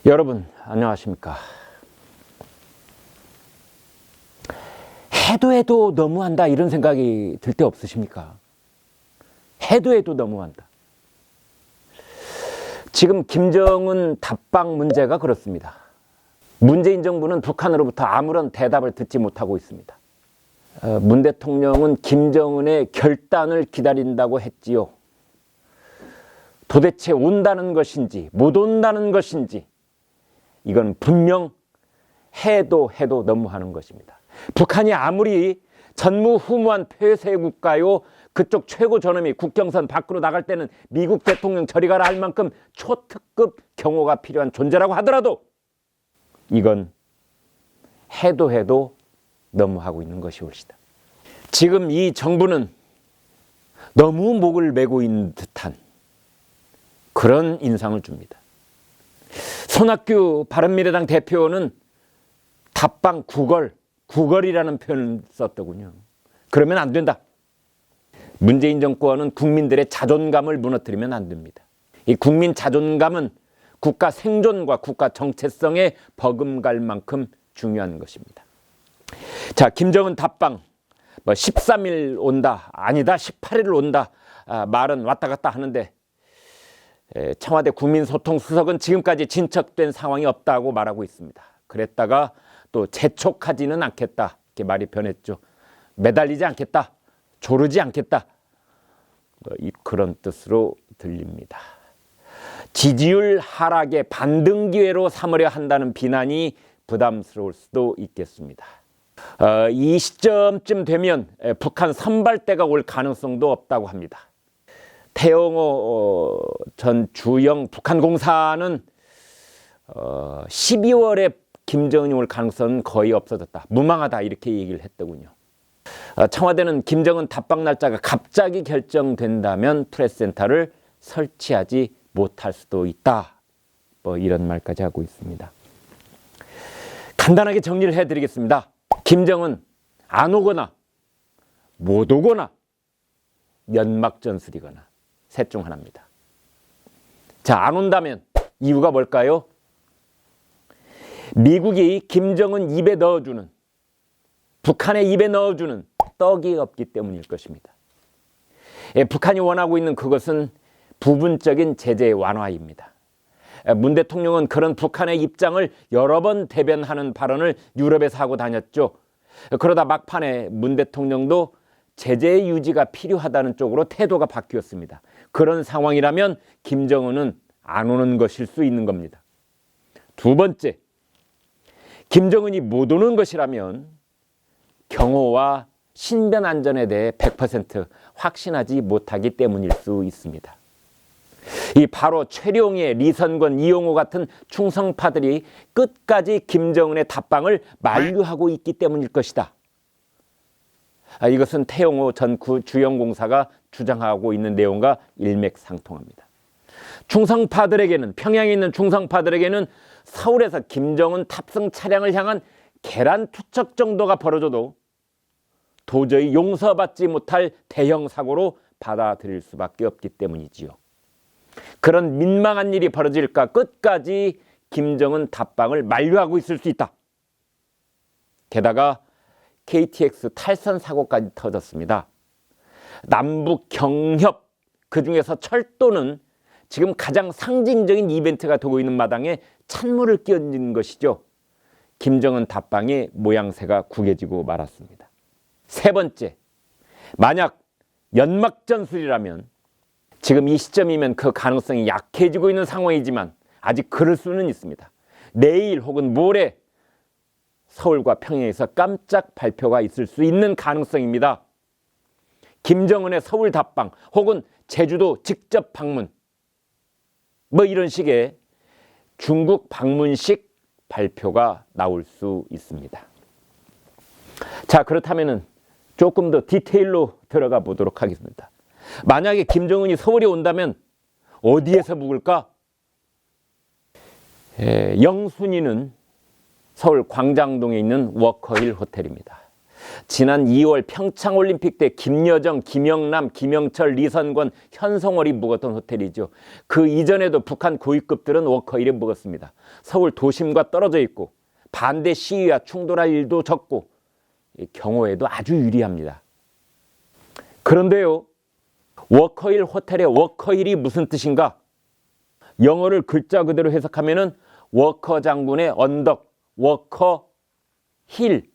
여러분 안녕하십니까. 해도 너무한다 이런 생각이 들 때 없으십니까? 해도 너무한다. 지금 김정은 답방 문제가 그렇습니다. 문재인 정부는 북한으로부터 아무런 대답을 듣지 못하고 있습니다. 문 대통령은 김정은의 결단을 기다린다고 했지요. 도대체 온다는 것인지 못 온다는 것인지 이건 분명 해도 너무하는 것입니다. 북한이 아무리 전무후무한 폐쇄 국가요, 그쪽 최고 존엄이 국경선 밖으로 나갈 때는 미국 대통령 저리 가라 할 만큼 초특급 경호가 필요한 존재라고 하더라도 이건 해도 너무하고 있는 것이 옳시다. 지금 이 정부는 너무 목을 메고 있는 듯한 그런 인상을 줍니다. 손학규 바른미래당 대표는 답방 구걸이라는 표현을 썼더군요. 그러면 안 된다. 문재인 정권은 국민들의 자존감을 무너뜨리면 안 됩니다. 이 국민 자존감은 국가 생존과 국가 정체성에 버금갈 만큼 중요한 것입니다. 자, 김정은 답방 13일 온다, 아니다 18일 온다, 말은 왔다 갔다 하는데 청와대 국민소통수석은 지금까지 진척된 상황이 없다고 말하고 있습니다. 그랬다가 또 재촉하지는 않겠다 이렇게 말이 변했죠. 매달리지 않겠다, 조르지 않겠다, 그런 뜻으로 들립니다. 지지율 하락의 반등 기회로 삼으려 한다는 비난이 부담스러울 수도 있겠습니다. 이 시점쯤 되면 북한 선발대가 올 가능성도 없다고 합니다. 태영호 전 주영 북한공사는 12월에 김정은이 올 가능성은 거의 없어졌다, 무망하다 이렇게 얘기를 했더군요. 청와대는 김정은 답방 날짜가 갑자기 결정된다면 프레스센터를 설치하지 못할 수도 있다, 이런 말까지 하고 있습니다. 간단하게 정리를 해드리겠습니다. 김정은 안 오거나 못 오거나 연막전술이거나 셋 중 하나입니다. 자, 안 온다면 이유가 뭘까요? 미국이 김정은 입에 넣어주는, 북한의 입에 넣어주는 떡이 없기 때문일 것입니다. 북한이 원하고 있는 그것은 부분적인 제재 완화입니다. 문 대통령은 그런 북한의 입장을 여러 번 대변하는 발언을 유럽에서 하고 다녔죠. 그러다 막판에 문 대통령도 제재 유지가 필요하다는 쪽으로 태도가 바뀌었습니다. 그런 상황이라면 김정은은 안 오는 것일 수 있는 겁니다. 두 번째, 김정은이 못 오는 것이라면 경호와 신변 안전에 대해 100% 확신하지 못하기 때문일 수 있습니다. 이 바로 최룡해, 리선권, 이용호 같은 충성파들이 끝까지 김정은의 답방을 만류하고 있기 때문일 것이다. 이것은 태영호 전 주영공사가 주장하고 있는 내용과 일맥상통합니다. 충성파들에게는, 평양에 있는 충성파들에게는 서울에서 김정은 탑승 차량을 향한 계란 투척 정도가 벌어져도 도저히 용서받지 못할 대형 사고로 받아들일 수밖에 없기 때문이지요. 그런 민망한 일이 벌어질까 끝까지 김정은 답방을 만류하고 있을 수 있다. 게다가 KTX 탈선 사고까지 터졌습니다. 남북 경협, 그중에서 철도는 지금 가장 상징적인 이벤트가 되고 있는 마당에 찬물을 끼얹는 것이죠. 김정은 답방의 모양새가 구겨지고 말았습니다. 세 번째, 만약 연막전술이라면 지금 이 시점이면 그 가능성이 약해지고 있는 상황이지만 아직 그럴 수는 있습니다. 내일 혹은 모레 서울과 평양에서 깜짝 발표가 있을 수 있는 가능성입니다. 김정은의 서울 답방 혹은 제주도 직접 방문, 이런 식의 중국 방문식 발표가 나올 수 있습니다. 자, 그렇다면 조금 더 디테일로 들어가 보도록 하겠습니다. 만약에 김정은이 서울에 온다면 어디에서 묵을까? 영순위는 서울 광장동에 있는 워커힐 호텔입니다. 지난 2월 평창올림픽 때 김여정, 김영남, 김영철, 리선권, 현송월이 묵었던 호텔이죠. 그 이전에도 북한 고위급들은 워커힐에 묵었습니다. 서울 도심과 떨어져 있고 반대 시위와 충돌할 일도 적고 경호에도 아주 유리합니다. 그런데요, 워커힐 호텔의 워커힐이 무슨 뜻인가? 영어를 글자 그대로 해석하면은 워커 장군의 언덕, 워커힐.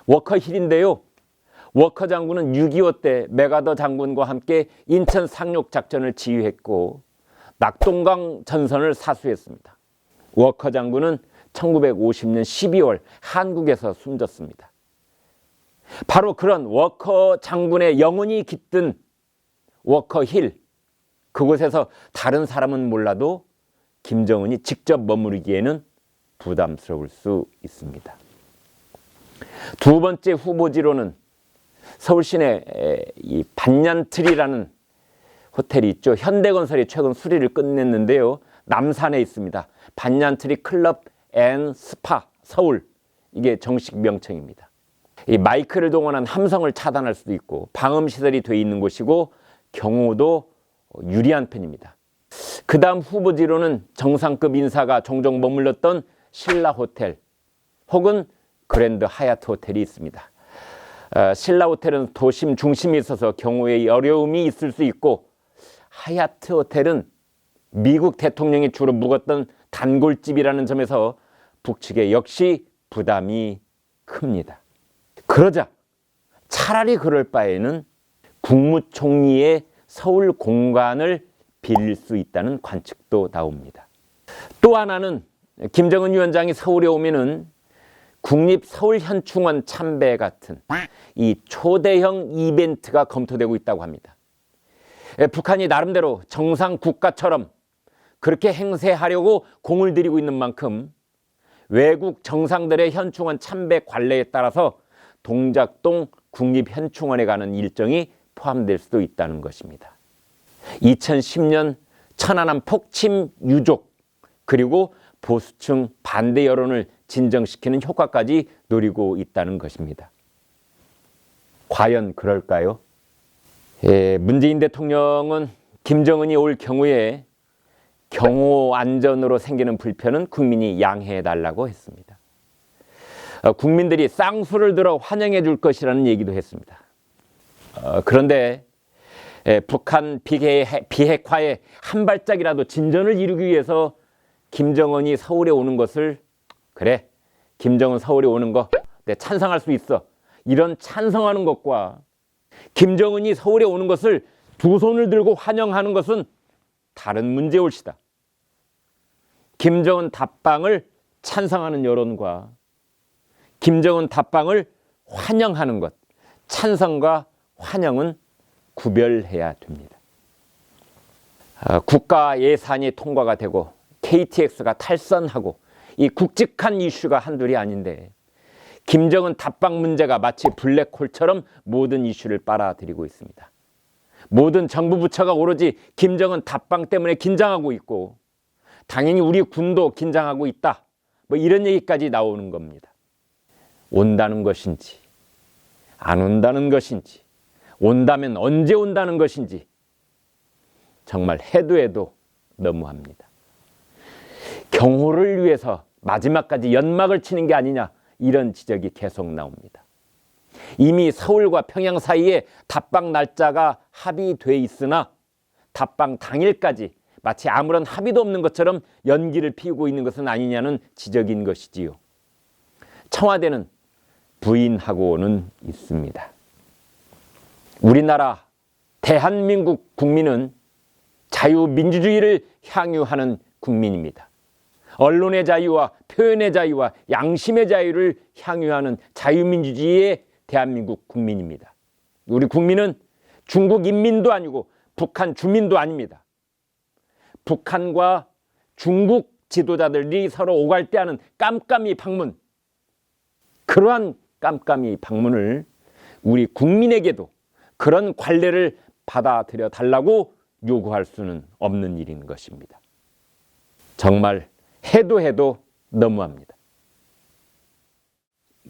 워커힐인데요. 워커 장군은 6.25 때 메가더 장군과 함께 인천 상륙 작전을 지휘했고 낙동강 전선을 사수했습니다. 워커 장군은 1950년 12월 한국에서 숨졌습니다. 바로 그런 워커 장군의 영혼이 깃든 워커힐, 그곳에서 다른 사람은 몰라도 김정은이 직접 머무르기에는 부담스러울 수 있습니다. 두 번째 후보지로는 서울 시내 이 반얀트리라는 호텔이 있죠. 현대건설이 최근 수리를 끝냈는데요. 남산에 있습니다. 반얀트리 클럽 앤 스파 서울, 이게 정식 명称입니다. 이 마이크를 동원한 함성을 차단할 수도 있고 방음시설이 돼 있는 곳이고 경호도 유리한 편입니다. 그 다음 후보지로는 정상급 인사가 종종 머물렀던 신라 호텔 혹은 그랜드 하얏트 호텔이 있습니다. 신라 호텔은 도심 중심에 있어서 경호에 어려움이 있을 수 있고 하얏트 호텔은 미국 대통령이 주로 묵었던 단골집이라는 점에서 북측에 역시 부담이 큽니다. 그러자 차라리 그럴 바에는 국무총리의 서울 공간을 빌릴 수 있다는 관측도 나옵니다. 또 하나는 김정은 위원장이 서울에 오면은 국립서울현충원 참배 같은 이 초대형 이벤트가 검토되고 있다고 합니다. 북한이 나름대로 정상 국가처럼 그렇게 행세하려고 공을 들이고 있는 만큼 외국 정상들의 현충원 참배 관례에 따라서 동작동 국립현충원에 가는 일정이 포함될 수도 있다는 것입니다. 2010년 천안함 폭침 유족 그리고 보수층 반대 여론을 진정시키는 효과까지 노리고 있다는 것입니다. 과연 그럴까요? 문재인 대통령은 김정은이 올 경우에 경호 안전으로 생기는 불편은 국민이 양해해달라고 했습니다. 국민들이 쌍수를 들어 환영해 줄 것이라는 얘기도 했습니다. 그런데 북한 비핵화에 한 발짝이라도 진전을 이루기 위해서 김정은이 서울에 오는 것을 그래, 김정은 서울에 오는 거 내 찬성할 수 있어, 이런 찬성하는 것과 김정은이 서울에 오는 것을 두 손을 들고 환영하는 것은 다른 문제올시다. 김정은 답방을 찬성하는 여론과 김정은 답방을 환영하는 것, 찬성과 환영은 구별해야 됩니다. 국가 예산이 통과가 되고 KTX가 탈선하고 이 굵직한 이슈가 한둘이 아닌데 김정은 답방 문제가 마치 블랙홀처럼 모든 이슈를 빨아들이고 있습니다. 모든 정부 부처가 오로지 김정은 답방 때문에 긴장하고 있고 당연히 우리 군도 긴장하고 있다, 뭐 이런 얘기까지 나오는 겁니다. 온다는 것인지 안 온다는 것인지 온다면 언제 온다는 것인지 정말 해도 너무합니다. 경호를 위해서 마지막까지 연막을 치는 게 아니냐, 이런 지적이 계속 나옵니다. 이미 서울과 평양 사이에 답방 날짜가 합의돼 있으나 답방 당일까지 마치 아무런 합의도 없는 것처럼 연기를 피우고 있는 것은 아니냐는 지적인 것이지요. 청와대는 부인하고는 있습니다. 우리나라 대한민국 국민은 자유민주주의를 향유하는 국민입니다. 언론의 자유와 표현의 자유와 양심의 자유를 향유하는 자유민주주의의 대한민국 국민입니다. 우리 국민은 중국 인민도 아니고 북한 주민도 아닙니다. 북한과 중국 지도자들이 서로 오갈대하는 깜깜이 방문, 그러한 깜깜이 방문을 우리 국민에게도 그런 관례를 받아들여 달라고 요구할 수는 없는 일인 것입니다. 정말 해도 너무합니다.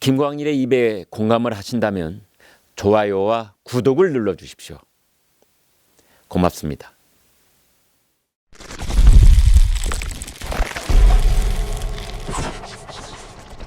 김광일의 입에 공감을 하신다면 좋아요와 구독을 눌러주십시오. 고맙습니다.